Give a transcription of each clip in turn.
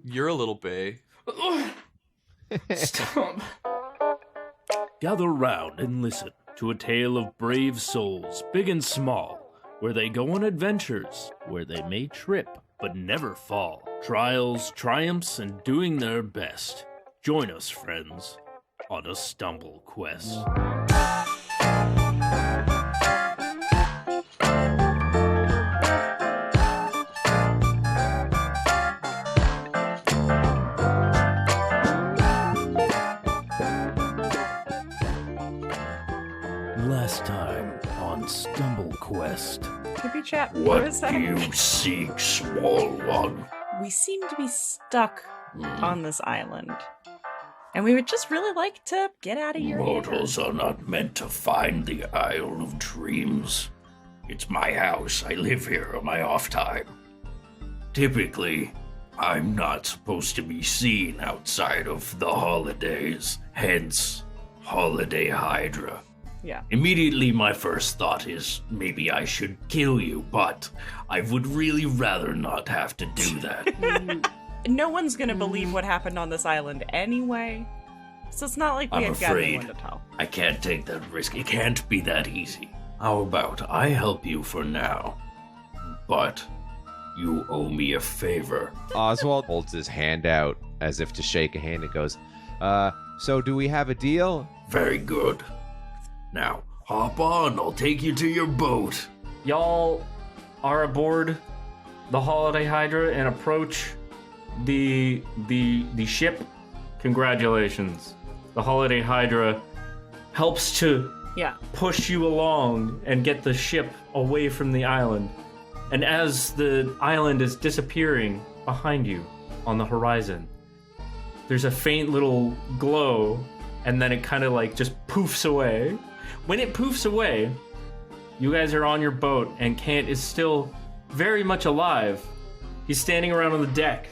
You're a little bae. Stop. Gather round and listen to a tale of brave souls, big and small, where they go on adventures, where they may trip but never fall. Trials, triumphs, and doing their best. Join us, friends, on a stumble quest. Last time on Stumble Quest. Could we chat for a What do second? you seek, small one? We seem to be stuck on this island. And we would just really like to get out of here. Mortals are not meant to find the Isle of Dreams. It's my house. I live here on my off time. Typically, I'm not supposed to be seen outside of the holidays, hence Holiday Hydra. Yeah. Immediately, my first thought is maybe I should kill you, but I would really rather not have to do that. No one's gonna believe what happened on this island anyway. So it's not like we I'm have got afraid anyone to tell. I can't take that risk. It can't be that easy. How about I help you for now, but you owe me a favor. Oswalt holds his hand out as if to shake a hand and goes, so do we have a deal? Very good. Now, hop on. I'll take you to your boat. Y'all are aboard the Holiday Hydra and approach the ship. Congratulations. The Holiday Hydra helps to push you along and get the ship away from the island. And as the island is disappearing behind you on the horizon, there's a faint little glow, and then it kind of like just poofs away. When it poofs away, you guys are on your boat, and Kant is still very much alive. He's standing around on the deck.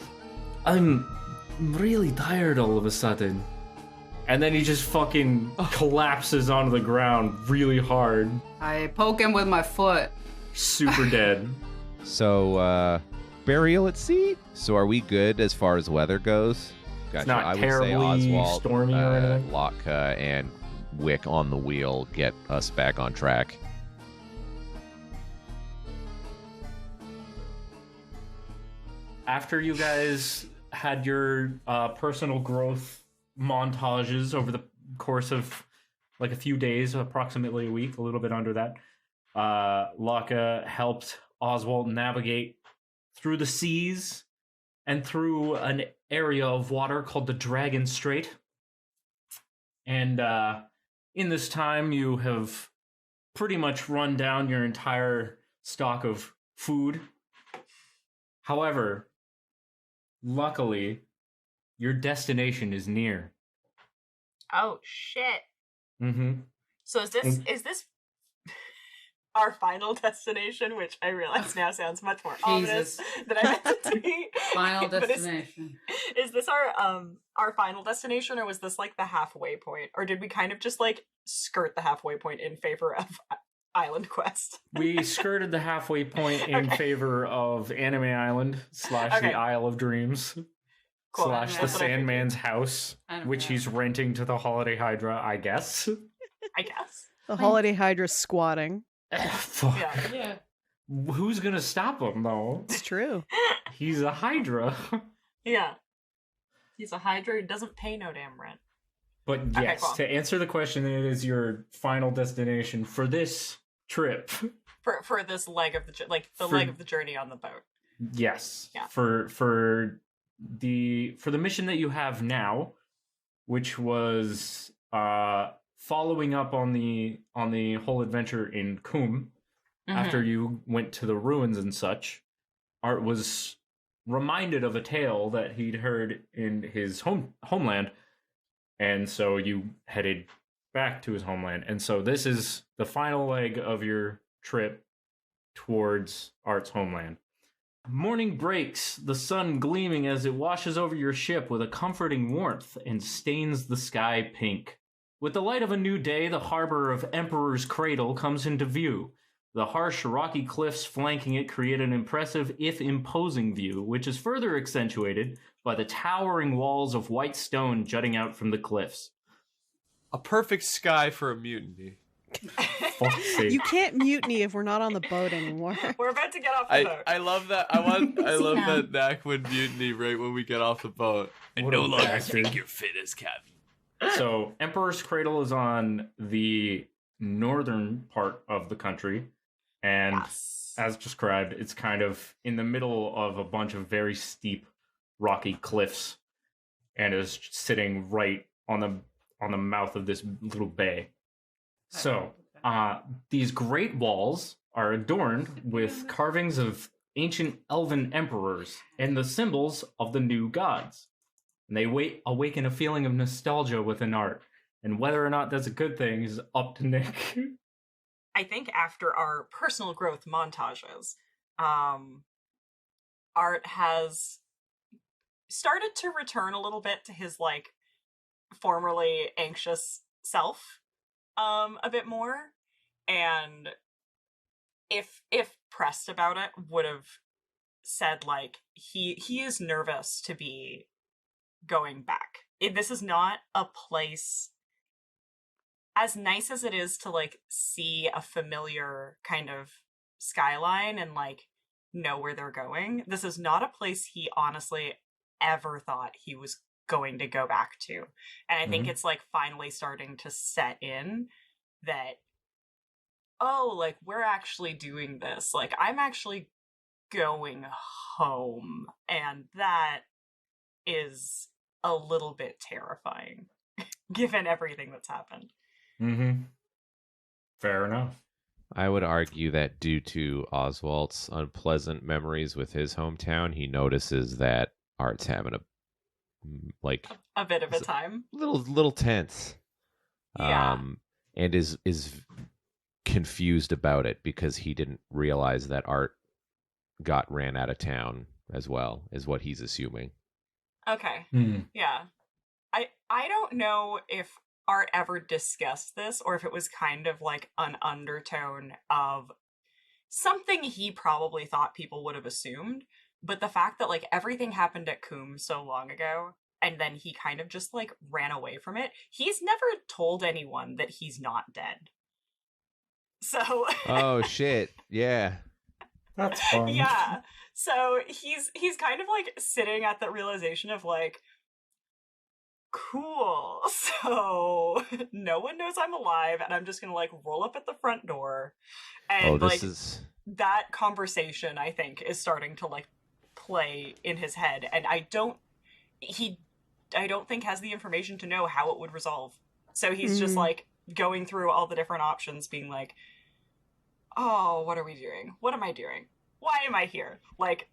I'm really tired all of a sudden. And then he just fucking collapses onto the ground really hard. I poke him with my foot. Super dead. So, burial at sea? So are we good as far as weather goes? Gotcha. It's not I would terribly say Oswalt, stormy or anything. Lotka, and Wick on the wheel get us back on track. After you guys had your personal growth montages over the course of like a few days, approximately a week, a little bit under that, Laka helped Oswalt navigate through the seas and through an area of water called the Dragon Strait. And in this time, you have pretty much run down your entire stock of food. However, luckily, your destination is near. Oh shit. Mm-hmm. So is this our final destination, which I realize now sounds much more ominous than I meant it to be. Final But destination. Is this our final destination, or was this like the halfway point? Or did we kind of just like skirt the halfway point in favor of Island Quest? We skirted the halfway point in favor of Anime Island / the Isle of Dreams / Cool. the That's what I Sandman's house, which he's renting to the Holiday Hydra, I guess. I guess. The Holiday Hydra squatting. Fuck. Yeah. Who's gonna stop him, though? It's true. He's a Hydra. Yeah. He's a Hydra who doesn't pay no damn rent. But yes, cool. to answer the question, it is your final destination for this trip. For this leg of the leg of the journey on the boat. Yes. Yeah. For the mission that you have now, which was following up on the whole adventure in Kum, after you went to the ruins and such, Art was reminded of a tale that he'd heard in his homeland, and so you headed back to his homeland. And so this is the final leg of your trip towards Art's homeland. Morning breaks, the sun gleaming as it washes over your ship with a comforting warmth and stains the sky pink. With the light of a new day, the harbor of Emperor's Cradle comes into view. The harsh, rocky cliffs flanking it create an impressive, if imposing view, which is further accentuated by the towering walls of white stone jutting out from the cliffs. A perfect sky for a mutiny. Fuck's sake. You can't mutiny if we're not on the boat anymore. We're about to get off the boat. I love that. I love that Knack would mutiny right when we get off the boat. I What no a longer bastard. think you're fit as captain. So, Emperor's Cradle is on the northern part of the country, and Yes. as described, it's kind of in the middle of a bunch of very steep, rocky cliffs, and is sitting right on the mouth of this little bay. So, these great walls are adorned with carvings of ancient elven emperors and the symbols of the new gods. And they awaken a feeling of nostalgia within art. And whether or not that's a good thing is up to Nick. I think after our personal growth montages, Art has started to return a little bit to his, like, formerly anxious self a bit more. And if pressed about it, would have said, like, he is nervous to be going back. This is not a place, as nice as it is to, like, see a familiar kind of skyline and, like, know where they're going. This is not a place he honestly ever thought he was going to go back to. And I think it's, like, finally starting to set in that, oh, like, we're actually doing this. Like, I'm actually going home. And that is a little bit terrifying, given everything that's happened. Mm-hmm. Fair enough. I would argue that due to Oswalt's unpleasant memories with his hometown, he notices that Art's having A bit of a time. little tense. Yeah. And is confused about it because he didn't realize that Art got ran out of town as well, is what he's assuming. Okay. Hmm. Yeah. I don't know if Art ever discussed this or if it was kind of like an undertone of something he probably thought people would have assumed, but the fact that, like, everything happened at Coombe so long ago and then he kind of just, like, ran away from it. He's never told anyone that he's not dead. So Oh shit. Yeah. That's fun. yeah. So he's kind of, like, sitting at the realization of, like, cool. So no one knows I'm alive and I'm just gonna, like, roll up at the front door. And that conversation, I think, is starting to, like, play in his head, and I don't think has the information to know how it would resolve. So he's just, like, going through all the different options, being like, oh, what are we doing? What am I doing? Why am I here? Like,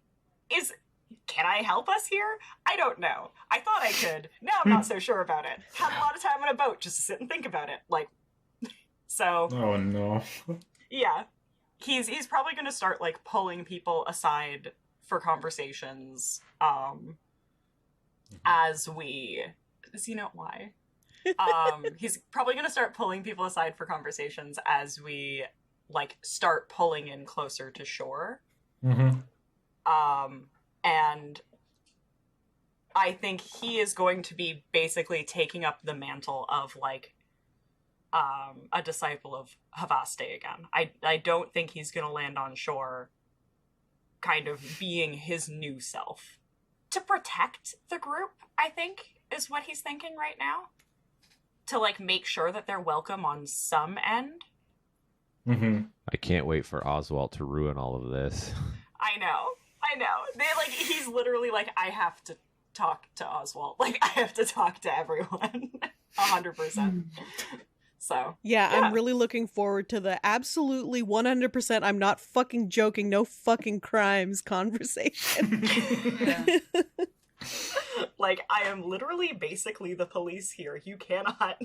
can I help us here? I don't know. I thought I could. Now I'm not so sure about it. Had a lot of time on a boat just to sit and think about it. Like, so. Oh no. Yeah. He's probably going to start, like, pulling people aside for conversations, as we... Does he know why? He's probably going to start pulling people aside for conversations as we, like, start pulling in closer to shore. Mm-hmm. And I think he is going to be basically taking up the mantle of, like, a disciple of Havaste again. I don't think he's going to land on shore kind of being his new self. To protect the group, I think, is what he's thinking right now. To, like, make sure that they're welcome on some end. Mm-hmm. I can't wait for Oswalt to ruin all of this. I know. He's literally like, I have to talk to Oswalt. Like, I have to talk to everyone. 100%. So. Yeah, I'm really looking forward to the absolutely 100% I'm not fucking joking, no fucking crimes conversation. Like, I am literally basically the police here. You cannot...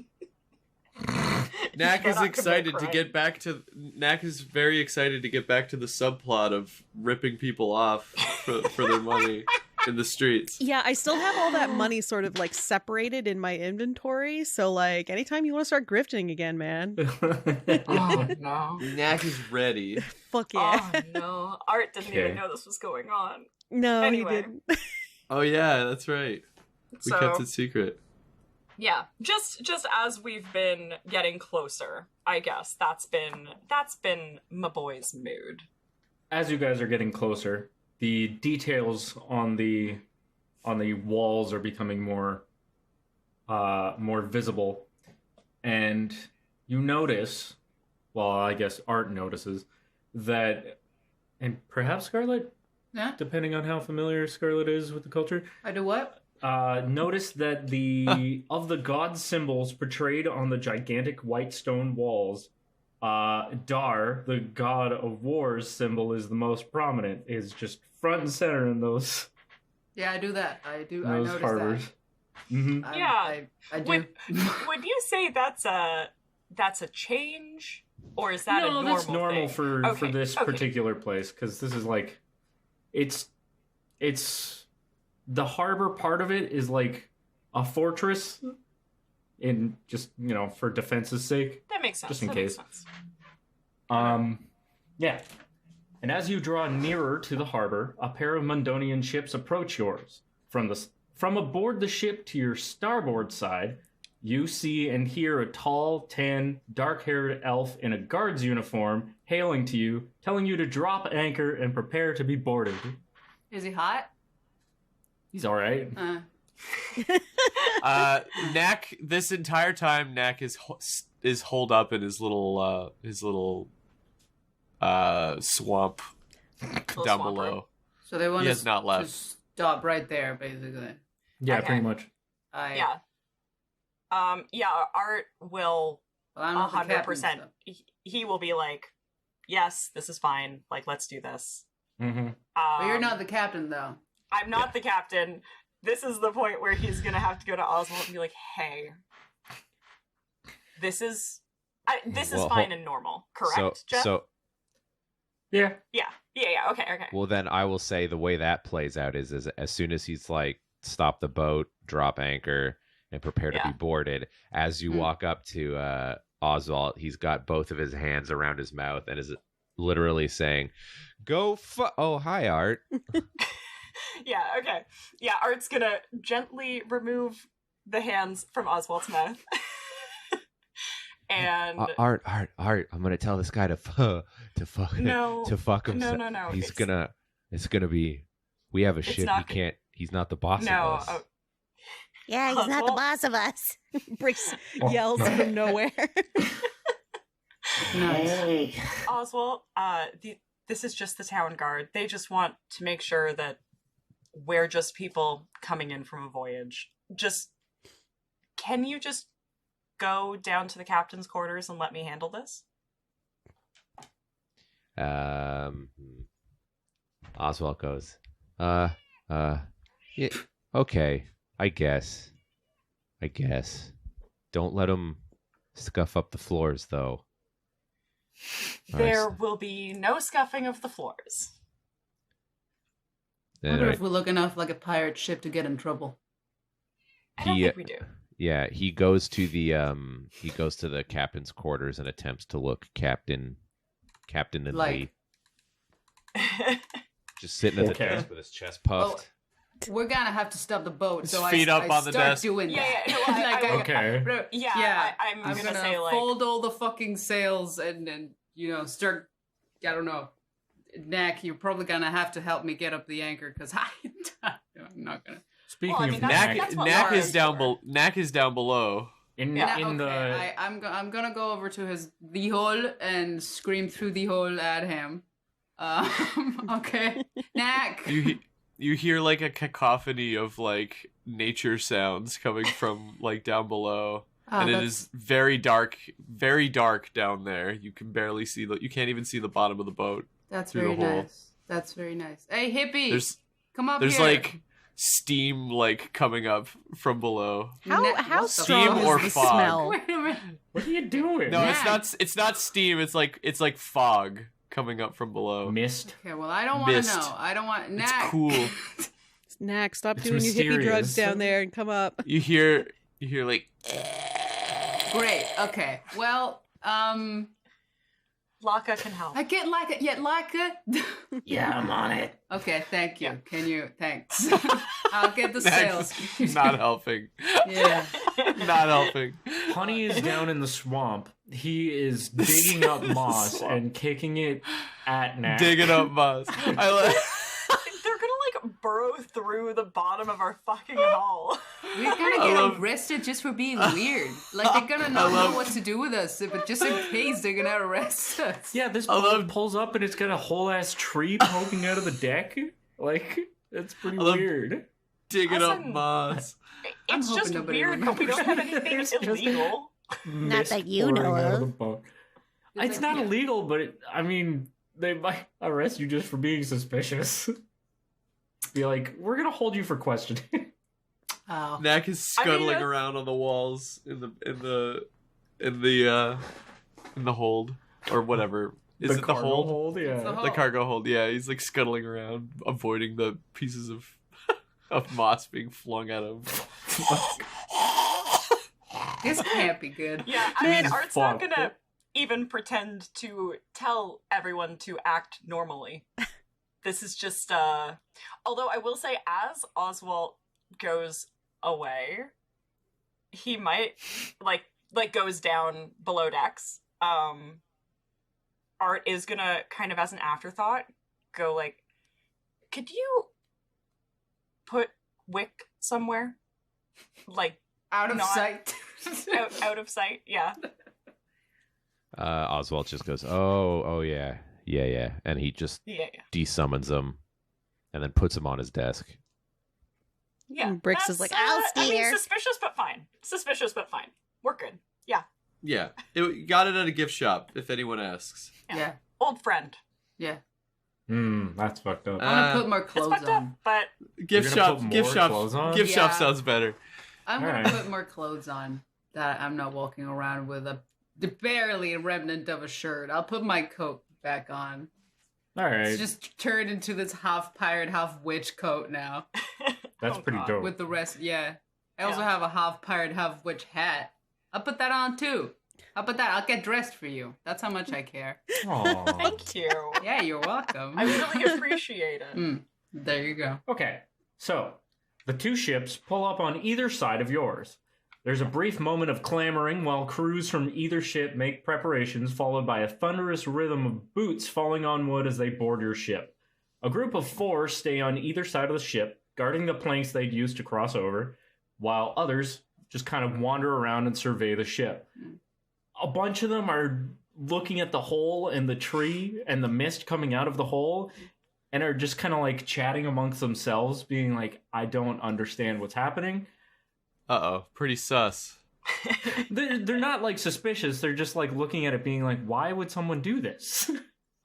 Knack is excited to get back to... Knack is very excited to get back to the subplot of ripping people off for their money. in the streets. Yeah, I still have all that money sort of like separated in my inventory. So like anytime you want to start grifting again, man. Oh no. Knack is ready. Fuck yeah. Oh no. Art didn't Okay. even know this was going on. No, Anyway. he didn't. Oh yeah, that's right. We So kept it secret. yeah, just as we've been getting closer, I guess that's been my boy's mood. As you guys are getting closer, the details on the walls are becoming more visible, and you notice, well, I guess Art notices that, and perhaps Scarlet, Yeah. depending on how familiar Scarlet is with the culture, I do what? notice that of the god symbols portrayed on the gigantic white stone walls, Dar, the god of war's symbol, is the most prominent. Is just front and center in those Yeah, I do that. I do. I those noticed harbors. that. Mm-hmm. Yeah. I do. Would you say that's a change, or is that a normal that's normal thing? for Okay, this okay. particular place, because this is like, it's the harbor part of it is like a fortress, in just for defense's sake. That makes sense. Just in that case. Makes sense. Yeah. And as you draw nearer to the harbor, a pair of Mundonian ships approach yours. From aboard the ship to your starboard side, you see and hear a tall, tan, dark-haired elf in a guard's uniform hailing to you, telling you to drop anchor and prepare to be boarded. Is he hot? He's all right. Knack, this entire time, Knack is holed up in his little swamp Little down swamp below. room. So they want He us has not left. to stop right there, basically. Yeah, Okay. pretty much. Yeah. Yeah. Art will Well, I'm not the captain, 100%. so- He will be like, "Yes, this is fine. Like, let's do this." Mm-hmm. But you're not the captain, though. I'm not the captain. This is the point where he's gonna have to go to Oswalt and be like, "Hey, this is Well, fine and normal, correct, Jeph?" Yeah. Yeah. Okay. Well, then I will say the way that plays out is as soon as he's like, stop the boat, drop anchor, and prepare to Yeah. be boarded, as you walk up to Oswalt, he's got both of his hands around his mouth and is literally saying, "Go Oh, hi, Art." Yeah. Okay. Yeah. Art's gonna gently remove the hands from Oswald's mouth. And Art, I'm gonna tell this guy to fuck No. himself. No. It's gonna be. We have a It's ship. not He's not the boss no. of us. Yeah, he's not the Oswalt? boss of us. Brix Oh, yells no. from nowhere. Nice. Oswald, this is just the town guard. They just want to make sure that we're just people coming in from a voyage. Can you just go down to the captain's quarters and let me handle this? Oswald goes, yeah, okay, I guess. Don't let him scuff up the floors, though. There will be no scuffing of the floors. I wonder if we look enough like a pirate ship to get in trouble. I don't think we do. Yeah, he goes to the captain's quarters and attempts to look captain and Like- just sitting at the Okay. desk with his chest puffed. We're gonna have to stop the boat. His So feet I up on the start desk. doing Yeah, that. yeah, no, I- Okay. Yeah, I'm I'm gonna say, like- fold all the fucking sails and start. I don't know. Knack, you're probably gonna have to help me get up the anchor because I'm not gonna. Speaking Well, I of mean, Knack, that's what Knack Laura is is down for. Knack is down below. in Yeah, the I'm gonna go over to the hole and scream through the hole at him. Okay, Knack. You hear like a cacophony of like nature sounds coming from like down below. And it is very dark down there. You can barely see you can't even see the bottom of the boat. That's through very the hole. nice. That's very nice. Hey, hippie, There's come up there's here. like steam like coming up from below. How What the strong Steam or is the fog? smell? Wait a minute. what are you doing? No, Knack. it's not steam. It's like fog coming up from below. Mist. Okay, well, I don't want to Mist. know. I don't want. It's Knack. cool. It's Knack, stop It's doing your hippie drugs mysterious. down there and come up. You hear like Great. Okay. Well, Laka can help. I get like it. Yet like it. Yeah, I'm on it. Okay. Thank you. Can you? Thanks. I'll get the sales. That's not helping. Yeah. Not helping. Honey is down in the swamp. He is digging up moss and kicking it at Knack. Digging up moss. I like. They're gonna like burrow through the bottom of our fucking hull. We're gonna get arrested just for being weird. Like they're gonna not know what to do with us, but just in case they're gonna arrest us. Yeah, this boat pulls up and it's got a whole ass tree poking out of the deck. Like, it's pretty weird. Digging up Listen, moss. It's hoping just nobody weird, but we don't have remembers. anything It's just- illegal. Not that you Mist know pouring out of. the boat. It's like, not yeah. illegal, but I mean, they might arrest you just for being suspicious. Be like, we're gonna hold you for questioning. Oh. Knack is scuttling that's- around on the walls in the hold or whatever. Is it the cargo hold? Yeah. It's the The hold. cargo hold. Yeah, he's like scuttling around, avoiding the pieces of moss being flung at him. This can't be good. Yeah, I mean, Jesus Art's not fuck. gonna even pretend to tell everyone to act normally. This is just, although I will say, as Oswalt goes away, he might, like goes down below decks. Art is gonna, kind of as an afterthought, go like, could you put Wick somewhere? Like, Out of Not- sight. out of sight, yeah. Oswalt just goes, oh yeah, and he just Yeah. desummons him, and then puts him on his desk. Yeah. And Brix is That's, like, "I'll I mean, steer." suspicious but fine. Suspicious but fine. We're good. Yeah. Yeah, got it at a gift shop. If anyone asks. Yeah. Old friend. Yeah. That's fucked up. I'm gonna put more It's clothes fucked up, on. but Gift You're gonna shop. put Gift more shop. clothes on? Gift shop Yeah. sounds better. I'm gonna Alright. put more clothes on. That I'm not walking around with barely a remnant of a shirt. I'll put my coat back on. All right, It's just turned into this half pirate, half witch coat now. that's Oh, pretty God. dope. With the rest, yeah. I also Yeah. have a half pirate, half witch hat. I'll put that on too. I'll get dressed for you. That's how much I care. Aw. thank you. Yeah, you're welcome. I really appreciate it. There you go. Okay, so the two ships pull up on either side of yours. There's a brief moment of clamoring while crews from either ship make preparations, followed by a thunderous rhythm of boots falling on wood as they board your ship. A group of 4 stay on either side of the ship, guarding the planks they'd use to cross over, while others just kind of wander around and survey the ship. A bunch of them are looking at the hole in the tree and the mist coming out of the hole, and are just kind of like chatting amongst themselves, being like, I don't understand what's happening. Uh-oh, pretty sus. They're not like suspicious, they're just like looking at it being like, why would someone do this?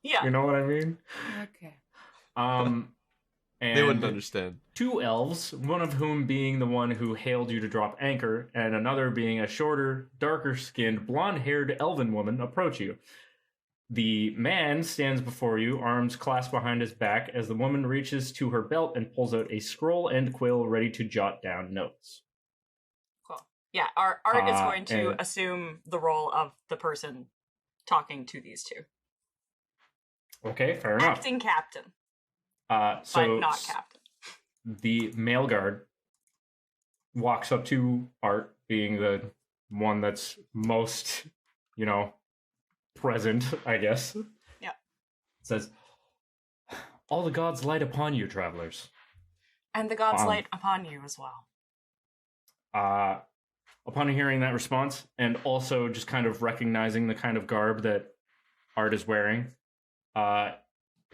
Yeah. You know what I mean? Okay. And They wouldn't understand. 2 elves, one of whom being the one who hailed you to drop anchor, and another being a shorter, darker-skinned, blonde-haired elven woman, approach you. The man stands before you, arms clasped behind his back, as the woman reaches to her belt and pulls out a scroll and quill ready to jot down notes. Cool. Yeah, Art is going to and- assume the role of the person talking to these two. Okay, fair enough. Acting captain, So but not captain. the male guard walks up to Art, being the one that's most, present, I guess. Yeah. Says, all the gods light upon you, travelers. And the gods Um, light upon you as well. Upon hearing that response, and also just kind of recognizing the kind of garb that Art is wearing,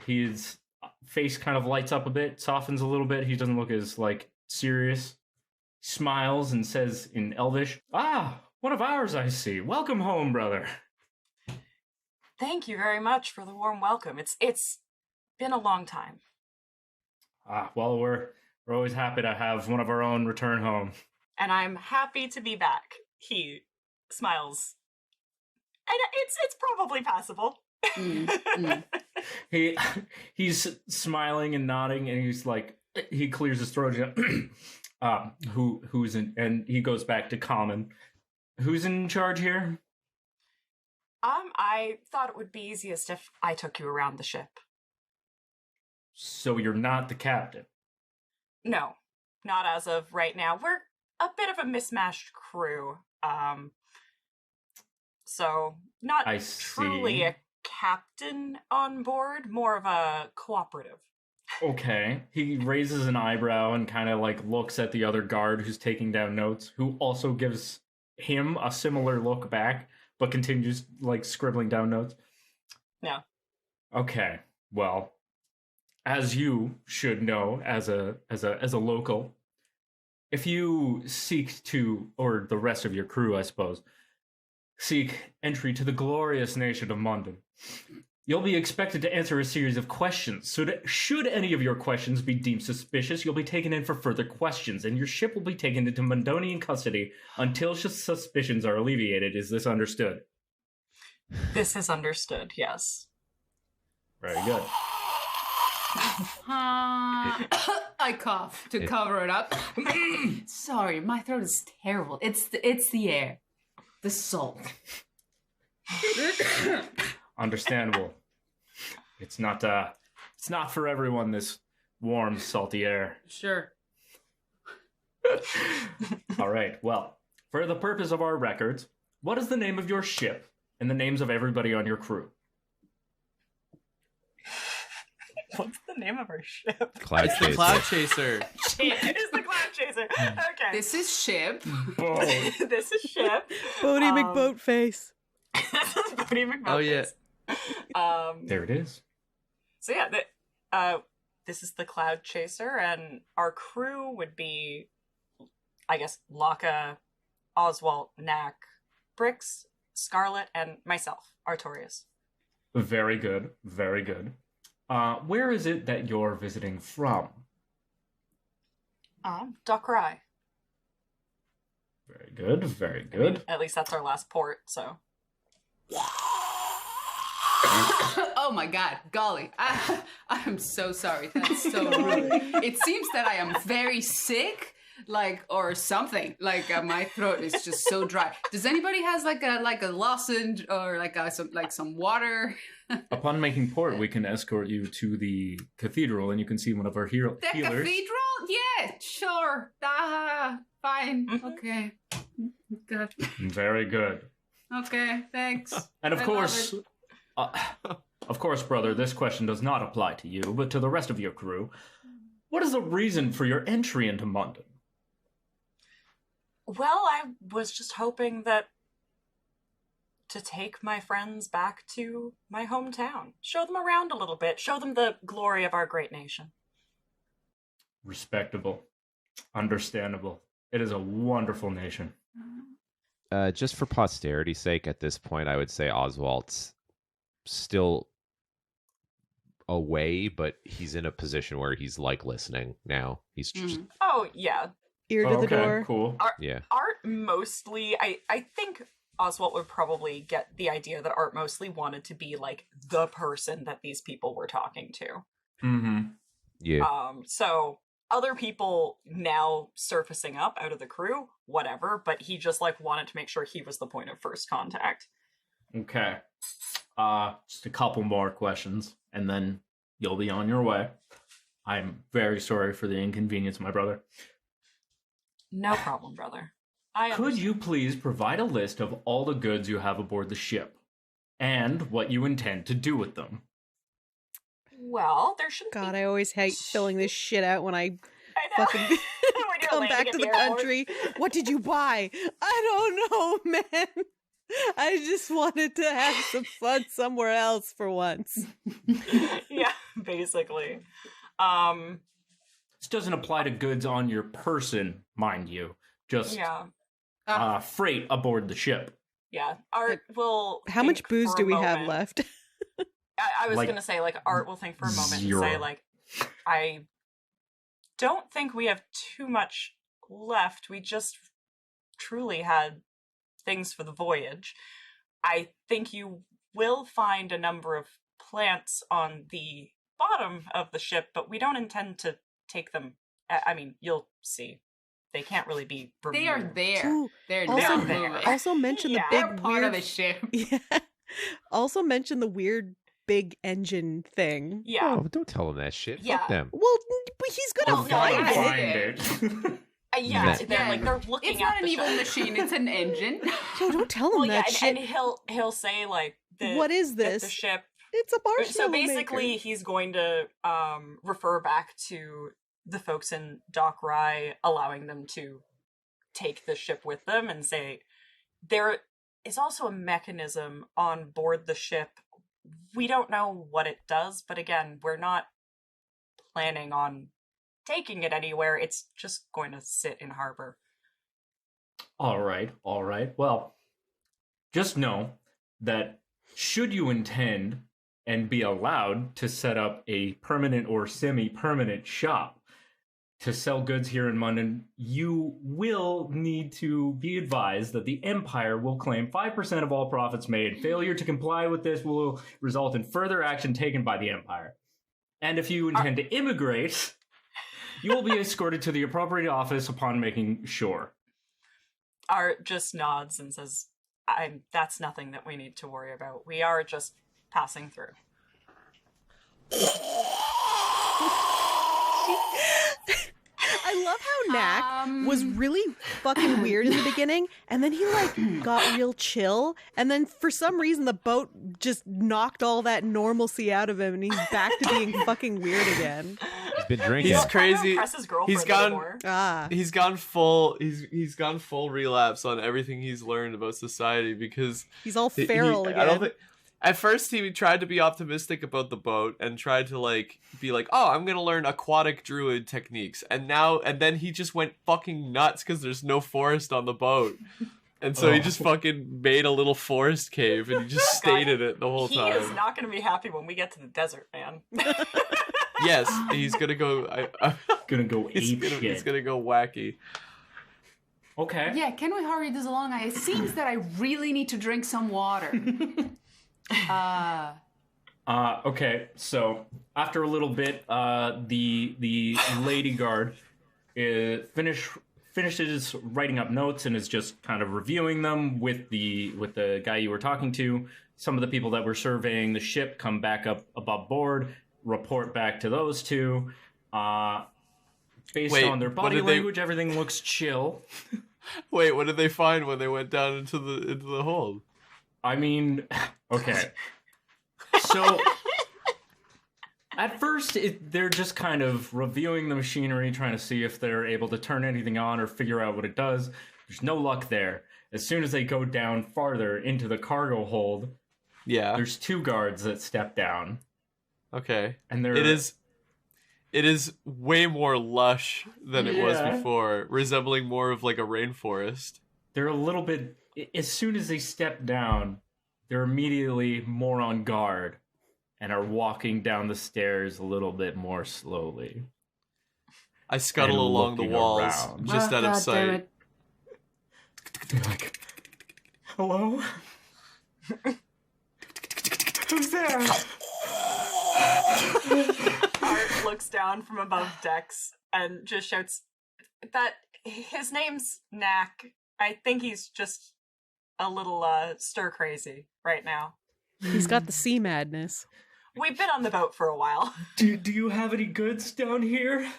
his face kind of lights up a bit, softens a little bit. He doesn't look as, serious. Smiles and says in Elvish, one of ours I see. Welcome home, brother. Thank you very much for the warm welcome. It's been a long time. Well, we're always happy to have one of our own return home. And I'm happy to be back. He smiles. And it's probably passable. Mm. He's smiling and nodding, and he's like, He clears his throat. Who's in? And he goes back to common. Who's in charge here? I thought it would be easiest if I took you around the ship. So you're not the captain? No, not as of right now. We're a bit of a mismatched crew. So not truly a captain on board, more of a cooperative. Okay. He raises an eyebrow and kind of like looks at the other guard who's taking down notes, who also gives him a similar look back, but continues like scribbling down notes. No. Okay. Well, as you should know as a local, if you seek to, or the rest of your crew, I suppose, seek entry to the glorious nation of London, you'll be expected to answer a series of questions. So should any of your questions be deemed suspicious, you'll be taken in for further questions, and your ship will be taken into Mundonian custody until suspicions are alleviated. Is this understood? This is understood, yes. Very good. I cough to cover it up. Sorry, my throat is terrible. It's the air. The salt. Understandable. It's not for everyone, this warm, salty air. Sure. All right, well, for the purpose of our records, what is the name of your ship and the names of everybody on your crew? What's the name of our ship? Cloud It's the Chaser. Cloud Chaser. It's the Cloud Chaser. Okay. This is ship. This is ship. Bodie McBoatface. This is Bodie McBoatface. Oh, yeah. There it is. So yeah, this is the Cloud Chaser, and our crew would be, I guess, Laka, Oswalt, Knack, Brix, Scarlet, and myself, Artorious. Very good, very good. Where is it that you're visiting from? Dockery. Very good, very good. At least that's our last port, so. Oh my god, golly. I'm so sorry. That's so rude. It seems that I am very sick, or something. My throat is just so dry. Does anybody has like a lozenge or some water? Upon making port, we can escort you to the cathedral, and you can see one of our healers. The cathedral? Yeah, sure. Fine. Okay. Good. Very good. Okay, thanks. And of course, brother, this question does not apply to you, but to the rest of your crew. What is the reason for your entry into London? Well, I was just hoping to take my friends back to my hometown. Show them around a little bit. Show them the glory of our great nation. Respectable. Understandable. It is a wonderful nation. Just for posterity's sake, at this point, I would say Oswalt's still away, but he's in a position where he's listening now. He's just Oh, yeah. Ear to the door. Cool. Art mostly, I think Oswalt would probably get the idea that Art mostly wanted to be the person that these people were talking to. Mm-hmm. Yeah. So other people now surfacing up out of the crew, whatever, but he just wanted to make sure he was the point of first contact. Okay. Just a couple more questions, and then you'll be on your way. I'm very sorry for the inconvenience, my brother. No problem, brother. Could you please provide a list of all the goods you have aboard the ship, and what you intend to do with them? Well, there shouldn't God, be... I always hate filling this shit out when I know. fucking When you're come landing back at to the the airport. country. What did you buy? I don't know, man. I just wanted to have some fun somewhere else for once. Yeah, basically. This doesn't apply to goods on your person, mind you. Just Yeah. freight aboard the ship. Yeah. Art will How much think booze for do a we have moment. left? I was Like, gonna say, Art will think for a moment zero. and say, I don't think we have too much left. We just truly had things for the voyage. I think you will find a number of plants on the bottom of the ship, but we don't intend to take them. I mean, you'll see. They can't really be removed. They are there. Ooh, They're also, not there. also mention the Yeah. big They're part weird of the ship. Yeah. Also mention the weird big engine thing. Yeah. Oh, don't tell them that shit. Yeah. Fuck them. Well, but he's gonna no, find yeah. it. Find it. Yeah, That- they're like they're looking It's at not an the evil ship. machine, it's an engine. Yo, don't tell him Well, yeah, that and shit. he'll say like, What is that this? the ship. It's a marshmallow So basically, maker. he's going to refer back to the folks in Dock Rye, allowing them to take the ship with them, and say there is also a mechanism on board the ship. We don't know what it does, but again, we're not planning on taking it anywhere. It's just going to sit in harbor. All right. Well, just know that should you intend and be allowed to set up a permanent or semi-permanent shop to sell goods here in London, you will need to be advised that the Empire will claim 5% of all profits made. Failure to comply with this will result in further action taken by the Empire. And if you intend to immigrate, you will be escorted to the appropriate office upon making sure. Art just nods and says, that's nothing that we need to worry about. We are just passing through. I love how Knack was really fucking weird in the beginning, and then he like got real chill, and then for some reason the boat just knocked all that normalcy out of him, and he's back to being fucking weird again. He's been drinking. He's crazy. Impress his girlfriend He's gone. anymore. He's gone full. He's gone full relapse on everything he's learned about society because He's all feral again. I don't think. At first, he tried to be optimistic about the boat and tried to like be like, "Oh, I'm gonna learn aquatic druid techniques," and then he just went fucking nuts because there's no forest on the boat, and so he just fucking made a little forest cave and he just stayed in it the whole He time. is not going to be happy when we get to the desert, man. Yes, he's gonna go. Gonna go He's ape shit. he's gonna go wacky. Okay. Yeah, can we hurry this along? It seems that I really need to drink some water. Okay, so after a little bit, the lady guard finishes writing up notes and is just kind of reviewing them with the guy you were talking to. Some of the people that were surveying the ship come back up above board, report back to those two. Based on their body language, everything looks chill. Wait, what did they find when they went down into the hold? I mean, okay. So, at first, they're just kind of reviewing the machinery, trying to see if they're able to turn anything on or figure out what it does. There's no luck there. As soon as they go down farther into the cargo hold, there's two guards that step down. Okay. And they're... It is way more lush than it was before, resembling more of like a rainforest. They're a little bit... As soon as they step down, they're immediately more on guard and are walking down the stairs a little bit more slowly. I scuttle And along the looking walls, around. just out of sight. Like, hello? Who's there? Art looks down from above decks and just shouts that his name's Knack. I think he's just a little stir crazy right now. He's got the sea madness. We've been on the boat for a while. Do you have any goods down here?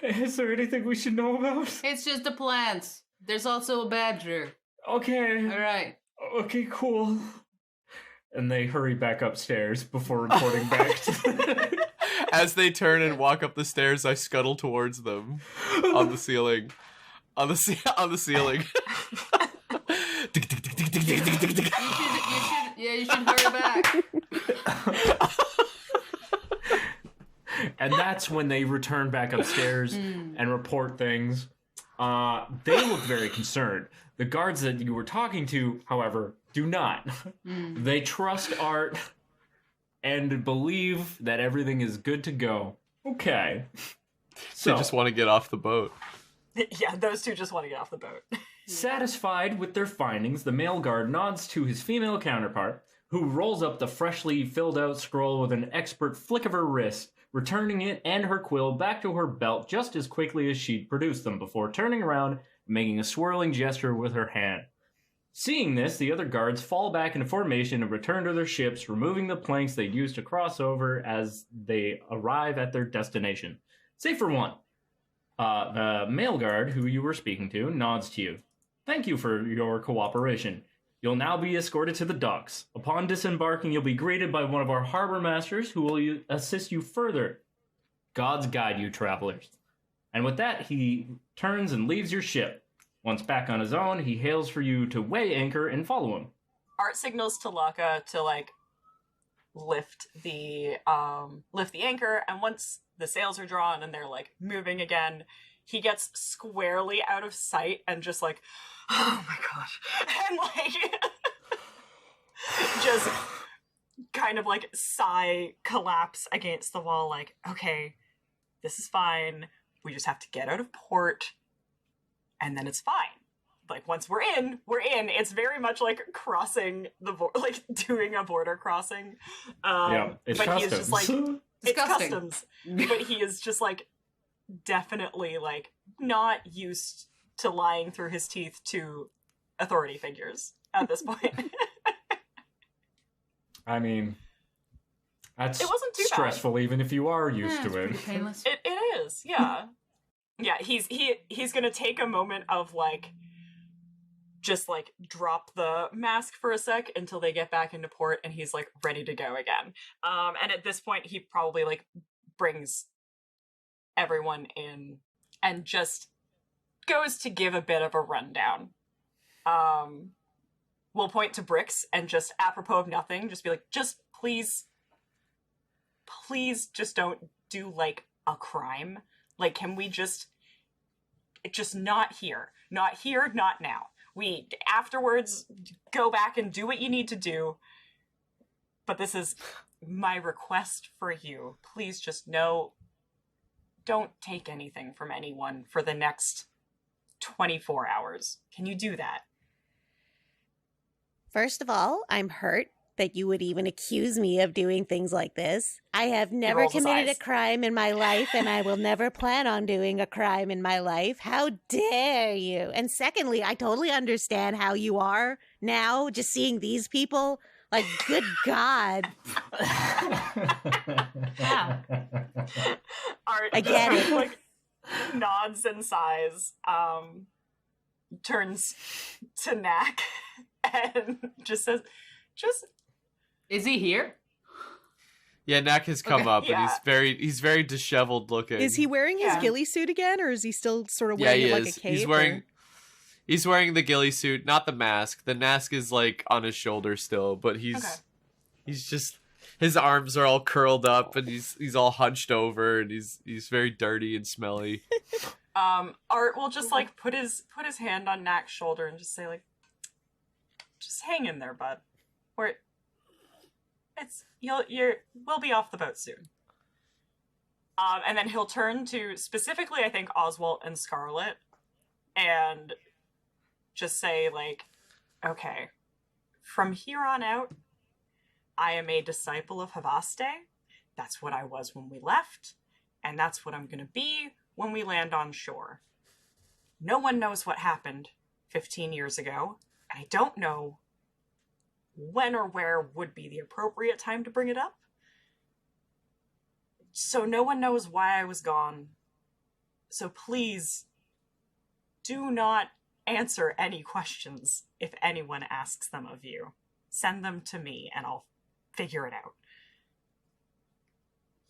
Is there anything we should know about? It's just the plants. There's also a badger. Okay. All right. Okay, cool. And they hurry back upstairs before reporting back to As they turn and walk up the stairs, I scuttle towards them on the ceiling. On the ceiling. You should hurry back. And that's when they return back upstairs and report things. They look very concerned. The guards that you were talking to, however, do not. They trust Art and believe that everything is good to go. Okay. So, They just want to get off the boat. Yeah, those two just want to get off the boat. satisfied with their findings, the male guard nods to his female counterpart, who rolls up the freshly filled out scroll with an expert flick of her wrist, returning it and her quill back to her belt just as quickly as she'd produced them before turning around and making a swirling gesture with her hand. Seeing this, the other guards fall back into formation and return to their ships, removing the planks they'd used to cross over as they arrive at their destination. Save for one. The male guard, who you were speaking to, nods to you. Thank you for your cooperation. You'll now be escorted to the docks. Upon disembarking, you'll be greeted by one of our harbor masters who will assist you further. Gods guide you, travelers. And with that, he turns and leaves your ship. Once back on his own, he hails for you to weigh anchor and follow him. Art signals to Laka to, like, lift the anchor, and once the sails are drawn and they're, like, moving again, he gets squarely out of sight and just, like, oh my gosh, and, like, just kind of, like, sigh, collapse against the wall, like, okay, this is fine, we just have to get out of port, and then it's fine. Like, once we're in. It's very much like crossing the border, like doing a border crossing. Yeah, it's but customs. He is just like, it's Disgusting. customs. But he is just like, definitely like not used to lying through his teeth to authority figures at this point. I mean, that's It wasn't too bad. stressful, even if you are used Yeah, to it's it. pretty painless. It is, yeah. Yeah, he's gonna take a moment of like, just like drop the mask for a sec until they get back into port, and he's like ready to go again. And at this point, he probably like brings everyone in and just goes to give a bit of a rundown. We'll point to Brix and just apropos of nothing, just be like, just please just don't do like a crime. Like, can we just not here, not now. We afterwards go back and do what you need to do. But this is my request for you. Please just don't take anything from anyone for the next 24 hours. Can you do that? First of all, I'm hurt that you would even accuse me of doing things like this. I have never rolls his committed eyes. a crime in my life, and I will never plan on doing a crime in my life. How dare you? And secondly, I totally understand how you are now, just seeing these people. Like, good God. Wow. Art I get just, it. like, nods and sighs, turns to Knack and just says, Is he here? Yeah, Knack has come Okay, up, yeah. and he's very disheveled looking. Is he wearing his Yeah. ghillie suit again, or is he still sort of Yeah, wearing he it like is. a cape? He's wearing the ghillie suit, not the mask. The mask is like on his shoulder still, but he's just, his arms are all curled up, and he's all hunched over, and he's very dirty and smelly. Art will just like put his hand on Knack's shoulder and just say like, just hang in there, bud. We'll be off the boat soon. And then he'll turn to specifically, I think, Oswalt and Scarlet, and just say like, okay, from here on out, I am a disciple of Havaste. That's what I was when we left, and that's what I'm gonna be when we land on shore. No one knows what happened 15 years ago, and I don't know when or where would be the appropriate time to bring it up. So no one knows why I was gone. So please do not answer any questions if anyone asks them of you. Send them to me and I'll figure it out.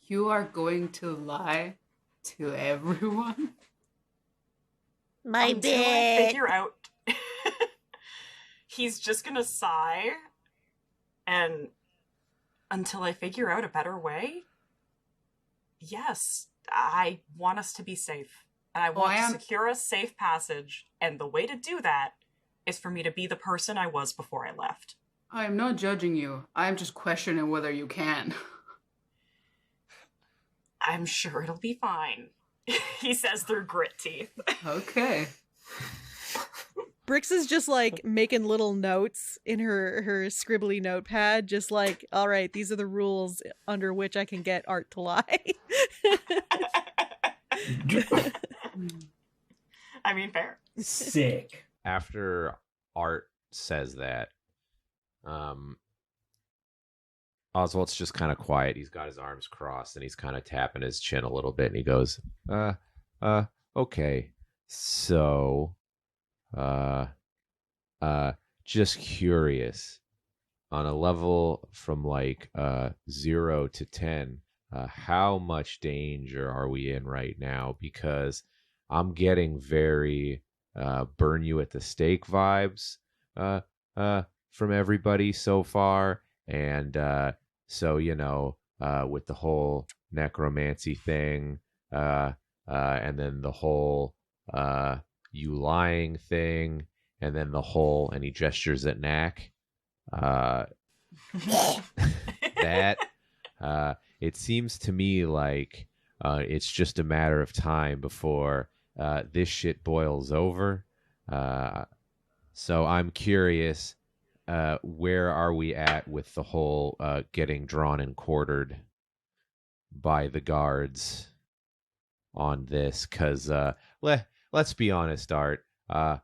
You are going to lie to everyone? My Until I bit. figure out. He's just gonna sigh, and until I figure out a better way, yes, I want us to be safe. And I want to secure a safe passage, and the way to do that is for me to be the person I was before I left. I'm not judging you. I'm just questioning whether you can. I'm sure it'll be fine, he says through grit teeth. Okay. Brix is just like making little notes in her scribbly notepad, just like, all right, these are the rules under which I can get Art to lie. I mean, fair. Sick. After Art says that, Oswalt's just kind of quiet. He's got his arms crossed and he's kind of tapping his chin a little bit, and he goes, okay. So, just curious, on a level from like 0 to 10, how much danger are we in right now? Because I'm getting very burn you at the stake vibes from everybody so far, and so with the whole necromancy thing, and then the whole you lying thing, and then the whole, and he gestures at Knack, that it seems to me like it's just a matter of time before this shit boils over. So I'm curious, where are we at with the whole getting drawn and quartered by the guards on this? Because let's be honest, Art. I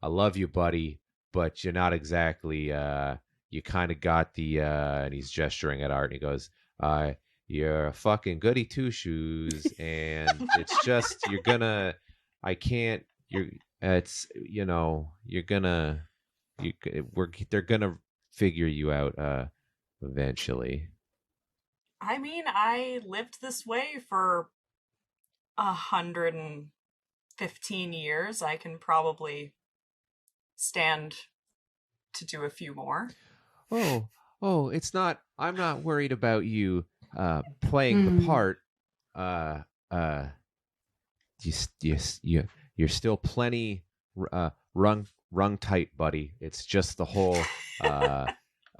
love you, buddy, but you're not exactly. You kind of got the. And he's gesturing at Art, and he goes, "You're a fucking goody two shoes, and it's just you're gonna. I can't. You're. It's you're gonna. They're gonna figure you out eventually." I mean, I lived this way for 115 years. I can probably stand to do a few more. Oh, it's not. I'm not worried about you playing the part. You're still plenty rung tight, buddy. It's just the whole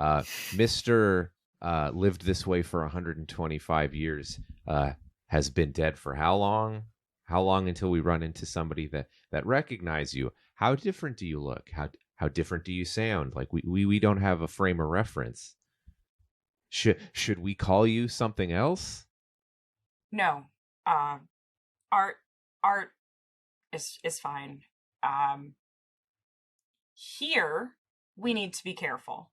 Mr. Lived this way for 125 years. Has been dead for how long? How long until we run into somebody that recognize you? How different do you look? How different do you sound? Like we don't have a frame of reference. Should we call you something else? No. Art is fine. Here we need to be careful.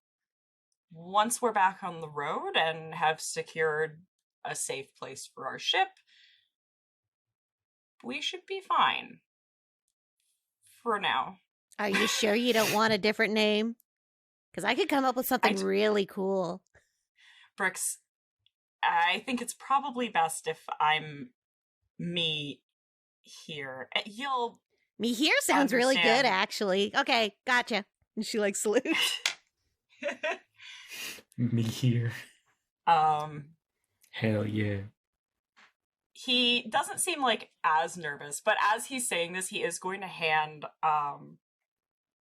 Once we're back on the road and have secured a safe place for our ship, we should be fine. For now. Are you sure you don't want a different name? Because I could come up with something really cool. Brix, I think it's probably best if I'm me here. Me here sounds really good, actually. Okay, gotcha. And she like salutes. Me here. Hell yeah. He doesn't seem like as nervous, but as he's saying this, he is going to hand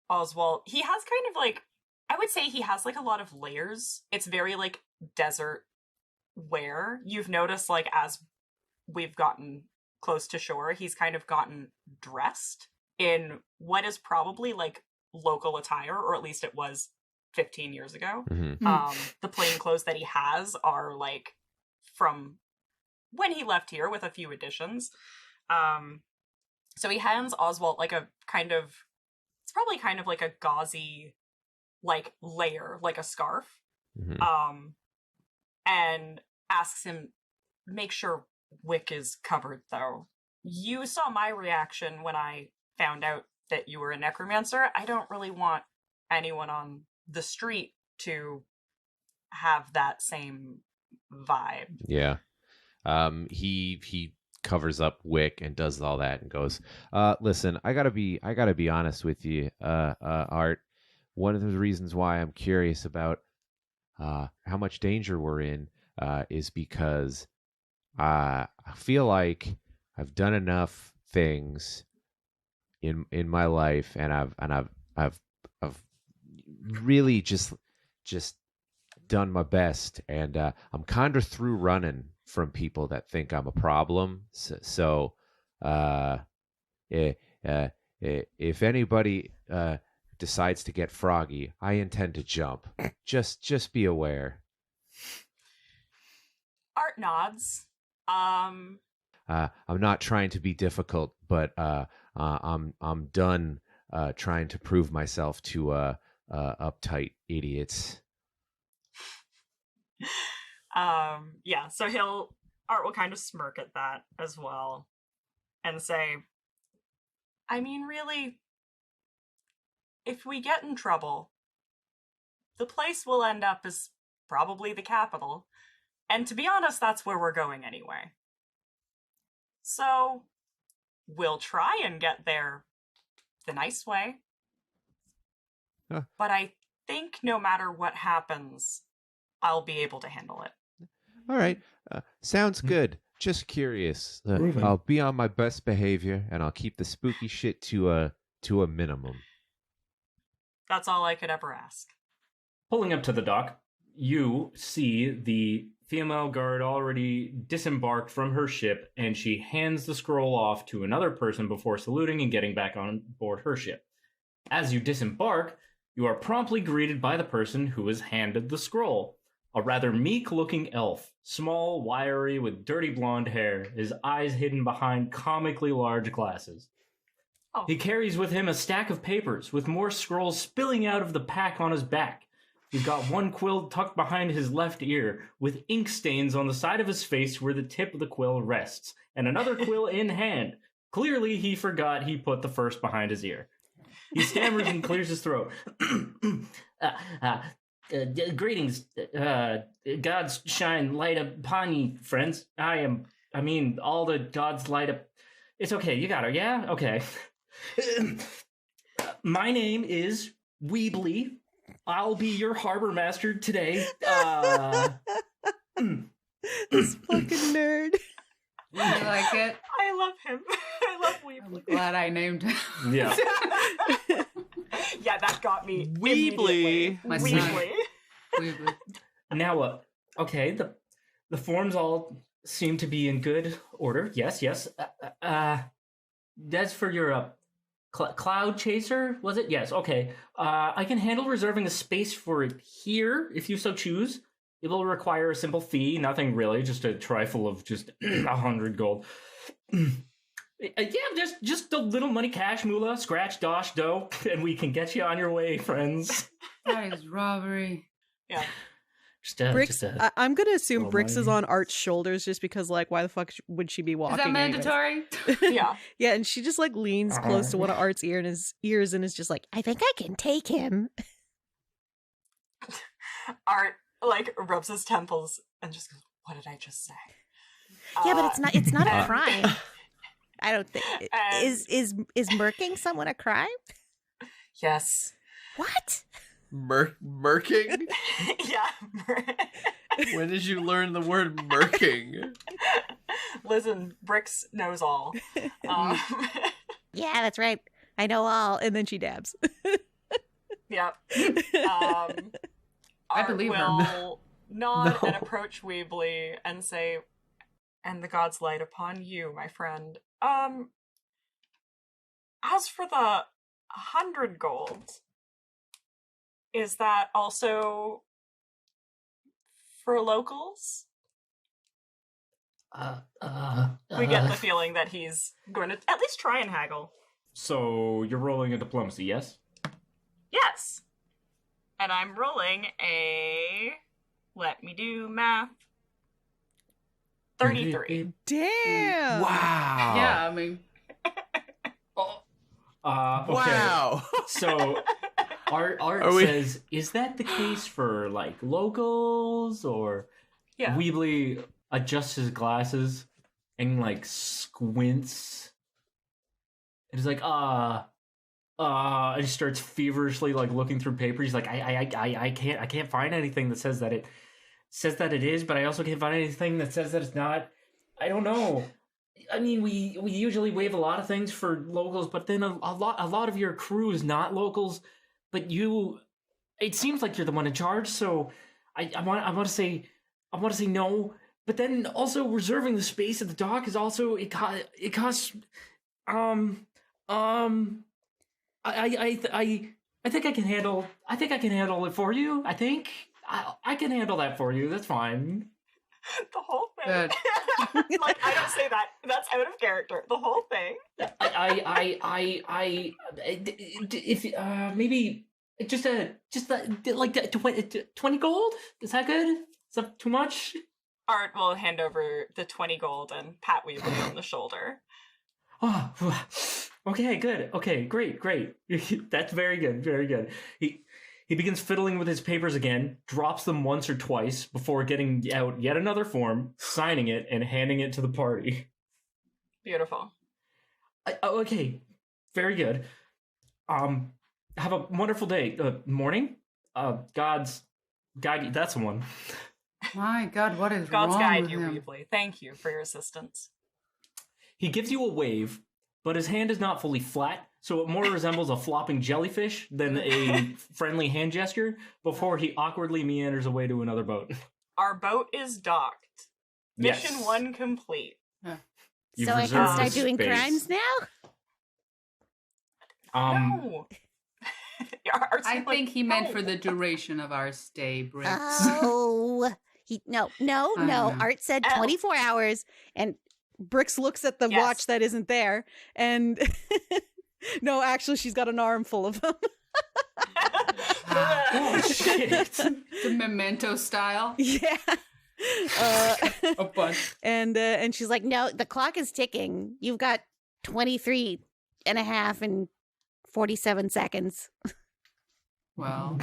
Oswalt. He has kind of like, I would say he has like a lot of layers. It's very like desert wear. You've noticed like as we've gotten close to shore, he's kind of gotten dressed in what is probably like local attire, or at least it was 15 years ago. Mm-hmm. The plain clothes that he has are like from when he left here, with a few additions. So he hands Oswalt like a kind of, it's probably kind of like a gauzy like layer, like a scarf. Mm-hmm. And asks him, make sure Wick is covered though. You saw my reaction when I found out that you were a necromancer. I don't really want anyone on the street to have that same vibe. Yeah. He covers up Wick and does all that and goes, listen, I gotta be honest with you, Art. One of the reasons why I'm curious about how much danger we're in is because I feel like I've done enough things in my life, and I've really just done my best, and I'm kind of through running from people that think I'm a problem. So if anybody decides to get froggy, I intend to jump. Just be aware. Art nods. I'm not trying to be difficult, but I'm done trying to prove myself to uptight idiots. Yeah, so Art will kind of smirk at that as well and say, I mean, really, if we get in trouble, the place we'll end up is probably the capital. And to be honest, that's where we're going anyway. So, we'll try and get there the nice way. Huh. But I think no matter what happens, I'll be able to handle it. All right. Sounds good. Just curious. I'll be on my best behavior, and I'll keep the spooky shit to a minimum. That's all I could ever ask. Pulling up to the dock, you see the female guard already disembarked from her ship, and she hands the scroll off to another person before saluting and getting back on board her ship. As you disembark, you are promptly greeted by the person who is handed the scroll. A rather meek-looking elf, small, wiry, with dirty blonde hair, his eyes hidden behind comically large glasses. Oh. He carries with him a stack of papers, with more scrolls spilling out of the pack on his back. He's got one quill tucked behind his left ear, with ink stains on the side of his face where the tip of the quill rests, and another quill in hand. Clearly, he forgot he put the first behind his ear. He stammers and clears his throat. Greetings, gods shine light upon ye, friends. I mean, all the gods light up. It's okay, you got her, yeah? Okay. My name is Weebly. I'll be your harbor master today. This fucking nerd. You like it? I love him. I love Weebly. I'm glad I named him. Yeah. Yeah, that got me. Weebly. My son. Weebly. Weebly. Now, okay, the forms all seem to be in good order. Yes. That's for your cloud chaser, was it? Yes. Okay. I can handle reserving a space for it here if you so choose. It will require a simple fee, nothing really, just a trifle of just 100 gold. Yeah, just a little money, cash, moolah, scratch, dosh, dough, and we can get you on your way, friends. That is robbery. Yeah. Brix, I'm gonna assume little Brix is money. on Art's shoulders just because, like, why the fuck would she be walking? Is that anyways? mandatory? Yeah. Yeah, and she just like leans close to one of Art's ears and is just like, I think I can take him. Art, like, rubs his temples and just goes, what did I just say? Yeah, but it's not a and- crime. I don't think And- is murking someone a crime? Yes. What? Murking? Yeah. When did you learn the word murking? Listen, Brix knows all. Yeah, that's right. I know all. and then she dabs. Yep. I Art believe her. will nod No. and approach Weebly and say, and the gods light upon you, my friend. As for the 100 gold, is that also for locals? We get the feeling that he's going to at least try and haggle. So you're rolling a diplomacy, yes? Yes. And I'm rolling a... Let me do math. 33. Damn. Wow. Yeah, I mean, Okay. Wow. So Art Are we- says, is that the case for like locals or Yeah. Weebly adjusts his glasses and like squints. And he's like, and he starts feverishly like looking through papers. He's like, I can't find anything that says that it is, but I also can't find anything that says that it's not. I don't know. I mean, we usually waive a lot of things for locals, but then a lot of your crew is not locals. But it seems like you're the one in charge. So I want to say no. But then also reserving the space at the dock is also it costs I think I can handle. I think I can handle it for you. I think I can handle that for you. That's fine. The whole thing. Good. Like, I don't say that. That's out of character. The whole thing. If maybe just like 20 gold. Is that good? Is that too much? Art will hand over the 20 gold and pat Weebly on the shoulder. Oh, okay, good. Okay, great. That's very good, very good. He begins fiddling with his papers again, drops them once or twice before getting out yet another form, signing it, and handing it to the party. Beautiful. Okay, very good. Have a wonderful day. Morning? God's guide. That's the one. My God, what is God's wrong guide with you, him? Weebly. Thank you for your assistance. He gives you a wave, but his hand is not fully flat, so it more resembles a flopping jellyfish than a friendly hand gesture before he awkwardly meanders away to another boat. Our boat is docked. Mission Yes. 1 complete. You've So I can reserved start the doing space. crimes now? No. Art's I like, think he meant no. for the duration of our stay, Brix. Oh. No. know. Art said Oh. 24 hours. And Brix looks at the Yes. watch that isn't there, and no, actually, she's got an arm full of them. Oh, shit. The memento style. Yeah. A bunch. And She's like, no, the clock is ticking. You've got 23 and a half and 47 seconds. Well,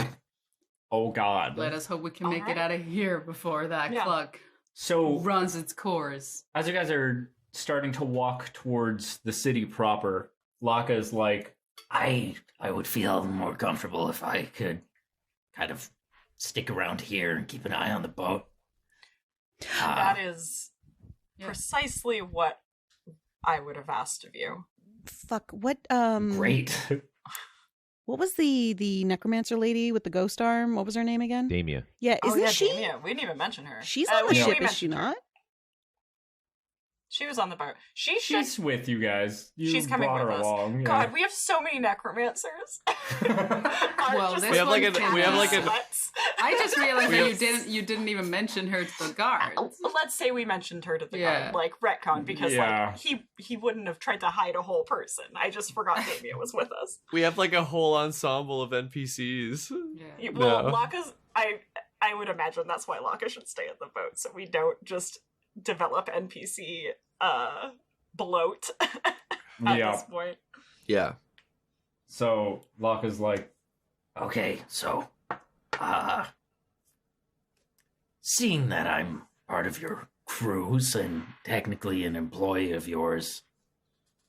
Oh, God. let us hope we can make it Alright. out of here before that Yeah. clock So, runs its course. as you guys are starting to walk towards the city proper, Laka is like, I would feel more comfortable if I could kind of stick around here and keep an eye on the boat. That is Yeah. precisely what I would have asked of you. fuck, what Great. what was the necromancer lady with the ghost arm? What was her name again? Damia. Yeah, Oh, isn't yeah, she? Damia. We didn't even mention her. She's on the we ship, is she mentioned her. not? She was on the boat. She should. she's with you guys. You She's coming brought her with us. along. God, we have so many necromancers. Well, this We have like one a- can- we have like a- Sweats. I just realized We that have- you didn't even mention her to the guards. Let's say we mentioned her to the Yeah. guard, like retcon, because Yeah. like he wouldn't have tried to hide a whole person. I just forgot Damia was with us. We have like a whole ensemble of NPCs. Yeah. Well, No. Laka's. I would imagine that's why Laka should stay at the boat, so we don't just develop NPC bloat at Yeah. this point. Yeah. So Laka's like, Okay, so, seeing that I'm part of your crews and technically an employee of yours,